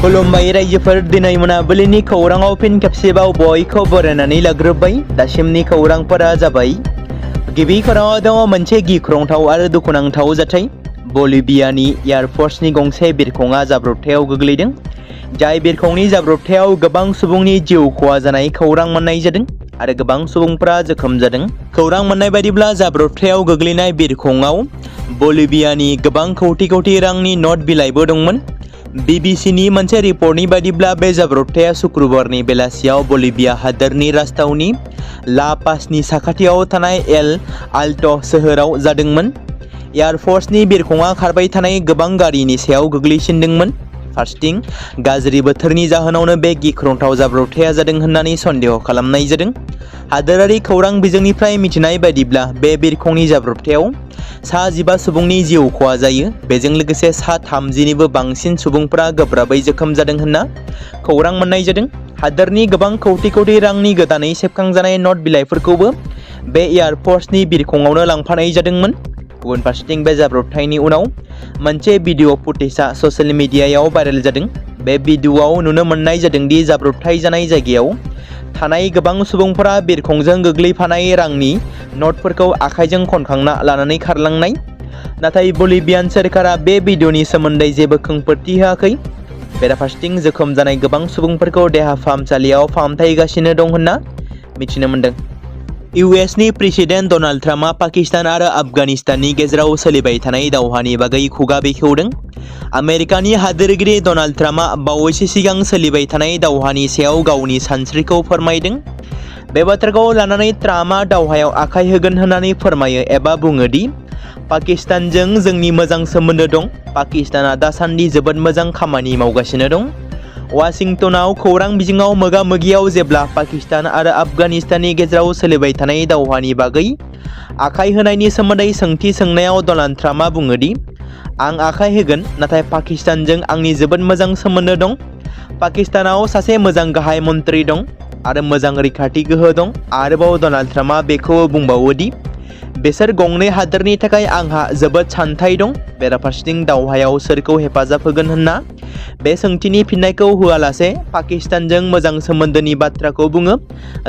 खुलुमबाय रायजोफोर, दिनै मोनाबिलिनि खौराङाव फिन खेबसेबाव बयखौ बरायनानै लाग्रोबाय। दासिमनि खौरांफोरा जाबाय। गिबि खौराङाव दङ मोनसे गिख्रंथाव आरो दुखुनांथाव जाथाय। बलिभियानि एयारफोर्सनि गंसे बिरखंआ जाब्रबथायाव गोग्लैदों। जाय बिरखंनि जाब्रबथायाव गोबां सुबुंनि जिउ खहा जानाय खौरां मोननाय जादों आरो गोबां सुबुंफोरा जोखोम जादों। खौरां मोननाय बायदिब्ला जाब्रबथायाव गोग्लैनाय बिरखंआव बलिभियानि गोबां कौटि रांनि नट बिलाइबो दंमोन। बीबीसीनि मोनसे रिपर्टनि बायदिब्ला बे जाब्रबथाया शुक्रबारनि बेलासियाव बलिभिया हादोरनि राजथावनि ला पासनि साखाथियाव थानाय एल आल्टो सोहोराव जादोंमोन। एयारफोर्सनि बिरखंआ खारबाय थानाय गोबां गारिनि सायाव गोग्लैसिनदोंमोन। फारसेथिं गाज्रि बोथोरनि जाहोनावनो बे गिख्रंथाव जाब्रबथाया जादों होननानै सन्देह खालामनाय जादों। हादोरारि खौरां बिजोंनिफ्राय मिथिनाय बायदिब्ला बे बिरखंनि जाब्रबथायाव सा 15 सुबुंनि जिउ खहा जायो। बेजों लोगोसे सा 30निबो बांसिन सुबुंफोरा गोब्राबै जोखोम जादों होनना खौरां मोननाय जादों। हादोरनि गोबां कौटि रांनि गोदानै सेबखांजानाय नट बिलाइफोरखौबो बे एयारफोर्सनि बिरखंआवनो लांफानाय जादोंमोन। गुबुन फारसेथिं बे जाब्रबथायनि उनाव मोनसे भिडिअ फुटेजआ ससियेल मिडियायाव भाइरेल जादों। बे भिडिअआव नुनो मोननाय जादोंदि जाब्रबथाय जानाय जायगायाव थानाय गोबां सुबुंफोरा बिरखंजों गोग्लैफानाय रांनि नटफोरखौ आखाइजों खनखांना लानानै खारलांनाय। नाथाय बलिभियान सोरखारा बे भिडिअनि सोमोन्दै जेबो खेंफोरथि होआखै। बेराफारसेथिं जोखोम जानाय गोबां सुबुंफोरखौ देहा फाहामसालियाव फाहामथाय होगासिनो दं होनना मिथिनो मोन्दों। इउएसनि प्रेसिडेन्ट डनाल्ड ट्राम्पआ पाकिस्तान आरो आफगानिस्ताननि गेजेराव सोलिबाय थानाय दावहानि बागै खुगा बेखेवदों। आमेरिकानि हादोरगिरि डनाल्ड ट्राम्पआ बावैसो सिगां सोलिबाय थानाय दावहानि सायाव गावनि सानस्रिखौ फोरमायदों। बे बाथ्राखौ लानानै ट्राम्पआ दावहायाव आखाइ होगोन होननानै फोरमायो एबा बुङो दि पाकिस्तानजों जोंनि मोजां सोमोन्दो दं। पाकिस्ताना दासान्दि जोबोद मोजां खामानि मावगासिनो दं। वाशिंटनाव खौरां बिजोङाव मोगा-मोगियाव जेब्ला पाकिस्तान आरो आफगानिस्ताननि गेजेराव सोलिबाय थानाय दावहानि बागै आखाइ होनायनि सोमोन्दै सोंथि सोंनायाव डनाल्ड ट्राम्पआ बुङो दि आं आखाइ होगोन, नाथाय पाकिस्तानजों आंनि जोबोद मोजां सोमोन्दो दं। पाकिस्तानाव सासे मोजां गाहाय मन्त्रि दं आरो मोजां रैखाथि गोहो दं। आरोबाव डनाल्ड ट्राम्पआ बेखौ बुंबावो दि बिसोर गंनै हादोरनि थाखाय आंहा जोबोद सानथाय दं। बेराफारसेथिं दावहायाव सोरखौ हेफाजाब होगोन होनना बे सोंथिनि फिननायखौ होआलासे पाकिस्तानजों मोजां सोमोन्दोनि बाथ्राखौ बुङो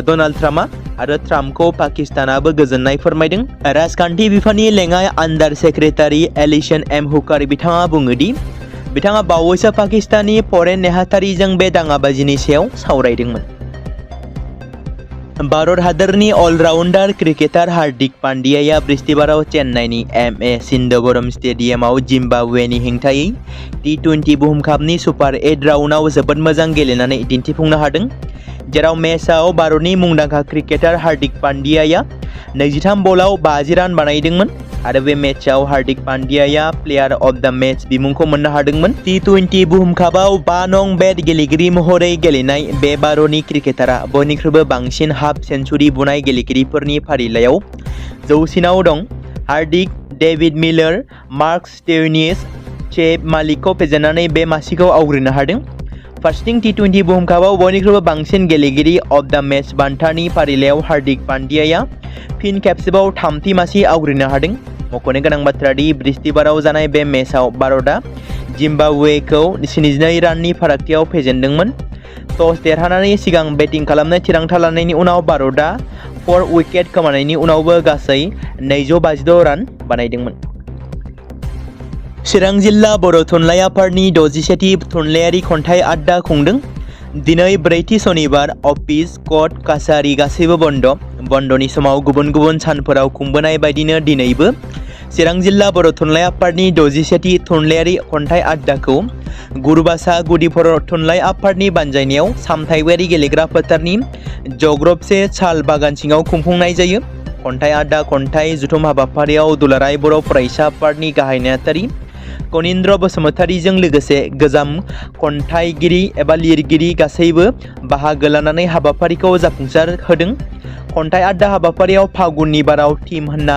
डनाल्ड ट्राम्पआ आरो ट्राम्पखौ पाकिस्तानाबो गोजोननाय फोरमायदों। राजखान्थि बिफाननि लेङाइ आन्डार सेक्रेटारि एलिसन एम हुकार बिथाङा बुङो दि बिथाङा बावैसो पाकिस्ताननि फरेन नेहाथारिजों बे दाङाबाजिनि सायाव सावरायदोंमोन। भारत हादोरनि अलराउन्डार क्रिकेटार हार्दिक पान्ड्याया बृहस्पतिबाराव चेन्नाईनि एम.ए. चिदम्बरम स्टेडियामाव जिम्बाब्वेनि हेंथायै T20 बुहुम कापनि सुपार 8 राउन्डआव जोबोद मोजां गेलेनानै दिन्थिफुंनो हादों। जेराव मेचआव भारतनि मुंदांखा क्रिकेटार हार्दिक पान्ड्याया 23 बलाव 50 रान बानायदोंमोन आरो बे मेचआव हार्दिक पान्ड्याया प्लेयार अफ द मैच बिमुंखौ मोननो हादोंमोन। T20 बुहुम कापआव 5 नं बेट गेलेगिरि महरै गेलेनाय बे भारतनि क्रिकेटारा बयनिख्रुइबो बांसिन हाफ सेन्चुरि बुनाय गेलेगिरिफोरनि फारिलाइयाव जौसिनाव दं। हार्दिक, डेभिड मिलर, मार्क स्टोइनिस, शेब मालिकखौ फेजेननानै बे मासिखौ आवग्रिनो हादों। फारसेथिं T20 बुहुम कापआव बयनिख्रुइबो बांसिन गेलेगिरि अफ द मैच बान्थानि फारिलाइयाव हार्दिक पान्ड्याया फिन खेबसेबाव 3थि मासि आवग्रिनो हादों। मख'नो गोनां बाथ्रा दि बृहस्पतिबाराव जानाय बे मेचआव भारतआ जिम्बाब्वेखौ 72 राननि फारागथियाव फेजेनदोंमोन। टस देरहानानै सिगां बेटिं खालामनो थिरांथा लानायनि उनाव भारतआ 4 उइकेट खोमानायनि उनावबो गासै 256 रान बानायदोंमोन। चिरां जिल्ला बर' थुनलाइ आफादनि 61थि थुनलाइयारि खन्थाइ आड्डा खुंदों। दिनै 4थि सनिबार अफिस, कर्ट, काछारी गासैबो बन्द'। बन्द'नि समाव गुबुन गुबुन सानफोराव खुंबोनाय बायदिनो दिनैबो चिरां जिल्ला बर' थुनलाइ आफादनि 61थि थुनलाइयारि खन्थाइ आड्डाखौ गुरुबासा गुदि बर' थुनलाइ आफादनि बानजायनायाव सामथाइबारि गेलेग्रा फोथारनि जग्रबसे साल बागान सिङाव खुंफुंनाय जायो। खन्थाइ आड्डा खन्थाइ जुथुम हाबाफारियाव दुलाराय बर' फरायसा आफादनि गाहाय नेहाथारि कनिन्द्र बसुमतारीजों लोगोसे गोजाम खन्थाइगिरि एबा लिरगिरि गासैबो बाहागो लानानै हाबाफारिखौ जाफुंसार होदों। खन्थाइ आड्डा हाबाफारियाव फागुननि बाराव थीम होनना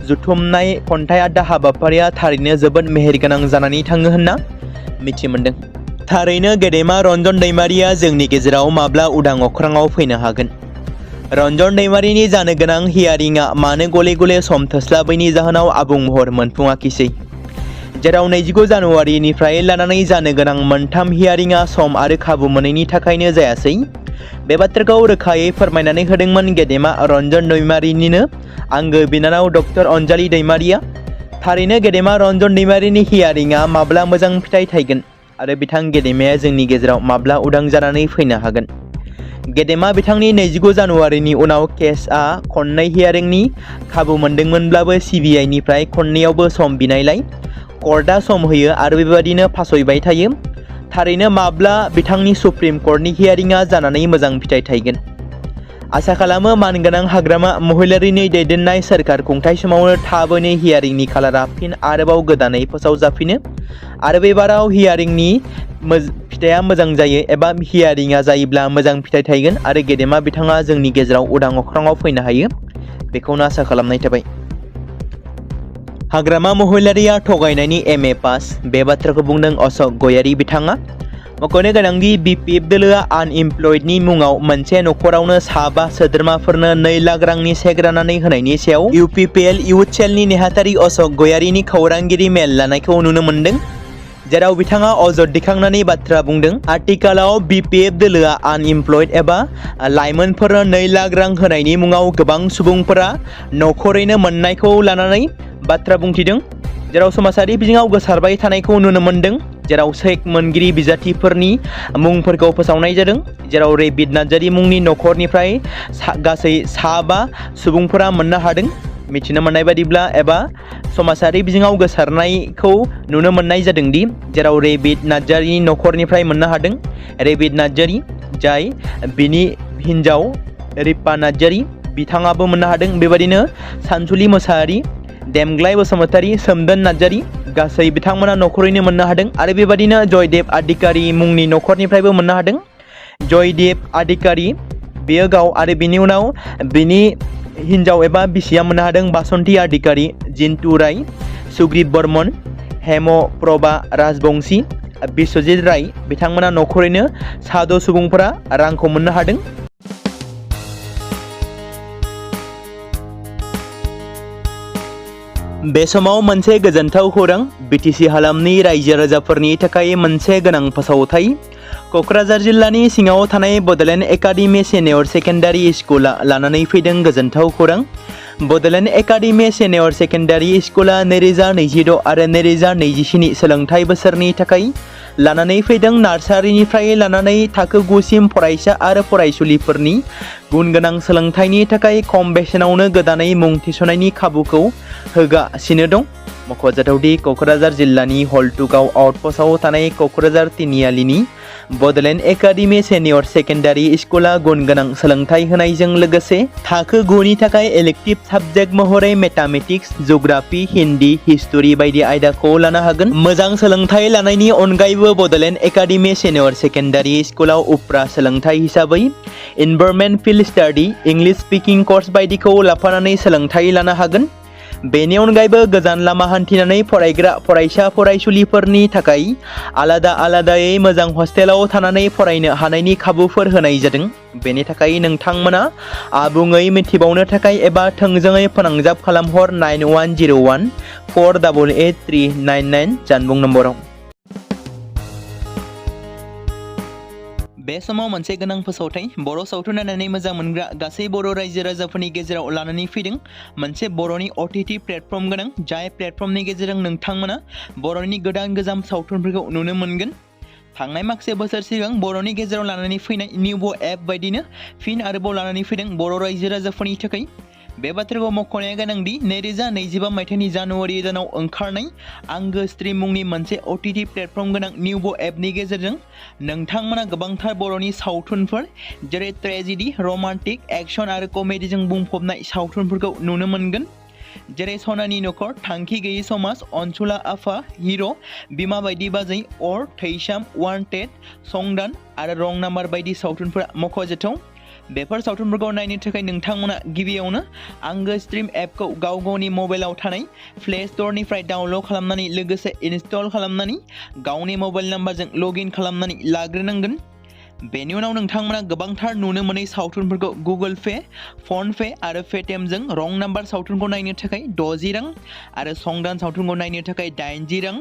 जुथुमनाय खन्थाइ आड्डा हाबाफारिया थारैनो जोबोद मेहेरगोनां जानानै थाङो होनना मिथि मोन्दों। थारैनो गेदेमा रन्जन दैमारिया जोंनि गेजेराव माब्ला उदां अख्राङाव फैनो हागोन? रन्जन दैमारिनि जानो गोनां हियारिंआ मानो गले गले सम थोस्लाबैनि जाहोनाव आबुं महर मोनफुङाखिसै? जेराव 29 जानुवारिनिफ्राय लानानै जानो गोनां मोनथाम हियारिंआ सम आरो खाबु मोनैनि थाखायनो जायासै। बे बाथ्राखौ रोखायै फोरमायनानै होदोंमोन गेदेमा रन्जन दैमारिनिनो आंगो बिनानाव डक्टर अनजालि दैमारिया। थारैनो गेदेमा रन्जन दैमारिनि हियारिंआ माब्ला मोजां फिथाइ थायगोन आरो बिथां गेदेमाया जोंनि गेजेराव माब्ला उदां जानानै फैनो हागोन। गेदेमा बिथांनि 29 जानुवारिनि उनाव केसआ खननै हियारिंनि खाबु मोनदोंमोनब्लाबो CBI निफ्राय खननैयावबो सम बिनायलाय कर्टआ सम होयो आरो बेबायदिनो फासयबाय थायो। थारैनो माब्ला बिथांनि सुप्रिम कर्टनि हियारिंआ जानानै मोजां फिथाइ थायगोन। आसा खालामो मानगोनां हाग्रामा महिलारिनि दैदेननाय सोरखार खुंथाय समावनो थाबैनो हियारिंनि खालारा फिन आरोबाव गोदानै फोसावजाफिनो आरो बेबाराव हियारिंनि फिथाइया मोजां जायो एबा हियारिंआ जायोब्ला मोजां फिथाइ थायगोन आरो गेदेमा बिथाङा जोंनि गेजेराव उदां अख्राङाव फैनो हायो बेखौनो आसा खालामनाय थाबाय। हाग्रामा महिलारिया थगायनायनि MA पास बे बाथ्राखौ बुंदों अशोक गयारी बिथाङा। मख'नो गोनांदि BPF दोलोआ आनइमप्लयडनि मुङाव मोनसे नखरावनो 5 सोद्रोमाफोरनो 2 लाख रांनि चेक राननानै होनायनि सायाव UPPL इउथ सेलनि नेहाथारि अशोक गयारीनि खौरांगिरि मेल लानायखौ नुनो मोन्दों, जेराव बिथाङा अजद दैखांनानै बाथ्रा बुंदों। आथिखालाव BPF दोलोआ आनइमप्लयड एबा लाइमोनफोरनो 2 लाख रां होनायनि मुङाव गोबां सुबुंफोरा नखरैनो मोननायखौ लानानै बाथ्रा बुंथिदों, जेराव समाजारि बिजोङाव गोसारबाय थानायखौ नुनो मोन्दों, जेराव चेक मोनगिरि बिजाथिफोरनि मुंफोरखौ फोसावनाय जादों, जेराव रेबिद नार्जारी मुंनि नखरनिफ्राय गासै 5 सुबुंफोरा मोननो हादों। मिथिनो मोननाय बादिब्ला एबा समाजारि बिजोङाव गोसारनायखौ नुनो मोननाय जादों दि जेराव रेबिद नार्जारीनि नखरनिफ्राय मोननो हादों। रेबिद नार्जारी जाय बिनि हिन्जाव रिपा नार्जारी बिथाङाबो मोननो हादों। बेबायदिनो सानसुलि मोसाहारी, देमग्लाय बसुमतारी, सोमदोन नार्जारी गासै बिथांमोना नखरैनो मोननो हादों आरो बेबायदिनो जयदेब अधिकारी मुंनि नखरनिफ्रायबो मोननो हादों। जयदेब अधिकारी बेयो गाव आरो बिनि उनाव बिनि हिन्जाव एबा बिसिया मोननो हादों बासन्ती अधिकारी, जिन्तु राय, सुग्रीब बर्मन, हेम प्रभा राजबंशी, बिश्वजित राय बिथांमोना नखरैनो 6 सुबुंफोरा रांखौ मोननो हादों। बे समाव मोनसे गोजोनथाव खौरां BTC हालामनि रायजो राजाफोरनि थाखाय मोनसे गोनां फोसावथाय। क'क्राझार जिल्लानि सिङाव थानाय बड'लेण्ड एकाडेमि सिनियर सेकेन्डारि स्कुला लानानै फैदों गोजोनथाव खौरां। बड'लेण्ड एकाडेमि सिनियर सेकेन्डारि स्कुला 2026 आरो 2027 सोलोंथाइ बोसोरनि थाखाय लानानै फैदों नार्सारिनिफ्राय लानानै थाखो 9 सिम फरायसा आरो फरायसुलिफोरनि गुन गोनां सोलोंथाइनि थाखाय खम बेसेनावनो गोदानै मुं थिसननायनि खाबुखौ होगासिनो दं। मख'जाथावदि क'क्राझार जिल्लानि हल्टुगाव आउटपस्टआव थानाय क'क्राझार तिनिआलिनि बड'लेण्ड एकाडेमि सिनियर सेकेन्डारि स्कुला गुन गोनां सोलोंथाइ होनायजों लोगोसे थाखो 9 नि थाखाय इलेक्टिभ साबजेक्ट महरै मेथामेटिक्स, जिअ'ग्राफि, हिन्दी, हिस्टरि बायदि आयदाखौ लानो हागोन। मोजां सोलोंथाइ लानायनि अनगायैबो बड'लेण्ड एकाडेमि सिनियर सेकेन्डारि स्कुलाव उफ्रा सोलोंथाइ हिसाबै environment field study, English speaking course बायदिखौ लाफानानै सोलोंथाइ लानो हागोन। बेनि अनगायैबो गोजान लामा हान्थिनानै फरायग्रा फरायसा फरायसुलिफोरनि थाखाय आलादायै मोजां हस्टेलाव थानानै फरायनो हानायनि खाबुफोर होनाय जादों। बेनि थाखाय नोंथांमोना आबुङै मिथिबावनो थाखाय एबा थोंजोङै फोनांजाब खालामहर 9101 488 399 जानबुं नम्बराव। बे समाव मोनसे गोनां फोसावथाय बर' सावथुन नायनानै मोजां मोनग्रा गासै बर' रायजो राजाफोरनि गेजेराव लानानै फैदों मोनसे बर'नि OTT प्लेटफर्म गोनां, जाय प्लेटफर्मनि गेजेरजों नोंथांमोना बर'नि गोजाम सावथुनफोरखौ नुनो मोनगोन। थांनाय माखासे बोसोर सिगां बर'नि गेजेराव लानानै फैनाय निउबो एप बायदिनो फिन आरोबाव लानानै फैदों बर' रायजो राजाफोरनि थाखाय। बे बाथ्राखौ मख'नाया गोनांदि 2025 मायथाइनि जानुवारि दानाव ओंखारनाय आंगो स्ट्रिम मुंनि मोनसे OTT प्लेटफर्म गोनां निउबो एपनि गेजेरजों नोंथांमोना गोबांथार बर'नि सावथुनफोर जेरै ट्रेजेडि, रमान्टिक, एक्सन आरो कमेडिजों बुंफबनाय सावथुनफोरखौ नुनो मोनगोन। जेरै सनानि नखर, थांखि गैयै समाज, अनसुला आफा, हिर', बिमा बायदि बाजै, अर, थैसाम, वान्टेड, संदान आरो रं नाम्बार बायदि सावथुनफोरा मख'जाथाव। बेफोर सावथुनफोरखौ नायनो थाखाय नोंथांमोना गिबियावनो आंगो स्ट्रिम एपखौ गावनि मबाइलाव थानाय प्ले स्ट'रनिफ्राय डाउनल'ड खालामनानै लोगोसे इनस्टल खालामनानै गावनि मबाइल नाम्बारजों लग इन खालामनानै लाग्रोनांगोन। बेनि उनाव नोंथांमोना गोबांथार नुनो मोनै सावथुनफोरखौ गुगोल पे, फन पे आरो पेटिएमजों रं नाम्बार सावथुनखौ नायनो थाखाय 60 रां आरो संदान सावथुनखौ नायनो थाखाय 80 रां,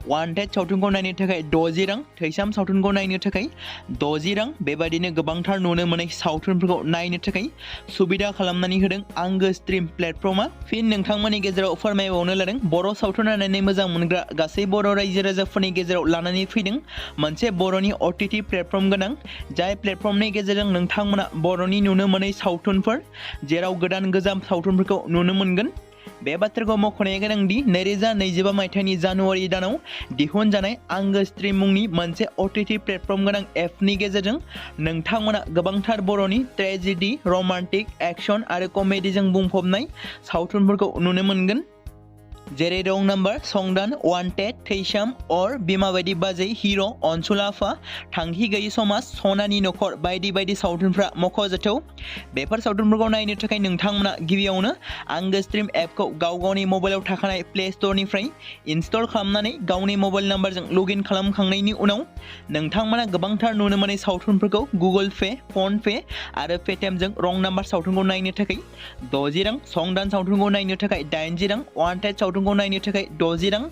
वान्टेड सावथुनखौ नायनो थाखाय 60 रां, थैसाम सावथुनखौ नायनो थाखाय 60 रां बेबायदिनो गोबांथार नुनो मोनै सावथुनफोरखौ नायनो थाखाय सुबिदा खालामनानै होदों आंगो स्ट्रिम प्लेटफर्मा। फिन नोंथांमोननि गेजेराव फोरमायबावनो लादों बर' सावथुन नायनानै मोजां मोनग्रा गासै बर' रायजो राजाफोरनि गेजेराव लानानै फैदों मोनसे बर'नि OTT प्लेटफर्म गोनां, जाय प्लेटफर्मनि गेजेरजों नोंथांमोना बर'नि नुनो मोनै सावथुनफोर जेराव गोदान गोजाम सावथुनफोरखौ नुनो मोनगोन। बे बाथ्राखौ मख'नाया गोनांदि 2025 मायथाइनि जानुवारि दानाव दिहुनजानाय आंगो स्ट्रिम मुंनि मोनसे OTT प्लेटफर्म गोनां एपनि गेजेरजों नोंथांमोना गोबांथार बर'नि ट्रेजेडि, रमान्टिक, एक्शन आरो कमेडिजों बुंफबनाय सावथुनफोरखौ नुनो मोनगोन। जेरै रं नाम्बार, संदान, वान्टेड, थैसाम, अर, बिमा बायदि बाजै, हिर', अनसुला आफा, थांखि गैयि समाज, सनानि नखर बायदि बायदि सावथुनफ्रा मख'जाथाव। बेफोर सावथुनफोरखौ नायनो थाखाय नोंथांमोना गिबियावनो आंगो स्ट्रिम एपखौ गावनि मबाइलाव थाखानाय प्ले स्ट'रनिफ्राय इनस्टल खालामनानै गावनि मबाइल नाम्बारजों लगइन खालामखांनायनि उनाव नोंथांमोना गोबांथार नुनो मोनै सावथुनफोरखौ गुगोल पे, फन पे आरो पेटिएमजों रं नाम्बार सावथुनखौ नायनो थाखाय 60 रां, संदान सावथुनखौ नायनो थाखाय 80 रां, वान्टेड सावथुनखौ नायनो थाखाय 60 रां,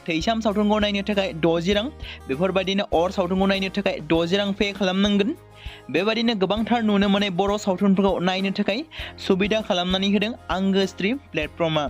थैसाम सावथुनखौ नायनो थाखाय 60 रां बेफोरबायदिनो अर सावथुनखौ नायनो थाखाय 60 रां पे खालामनांगोन। बेबायदिनो गोबांथार नुनो मोनै बर' सावथुनफोरखौ नायनो थाखाय सुबिदा खालामनानै होदों आंगो स्ट्रिम प्लेटफर्मा।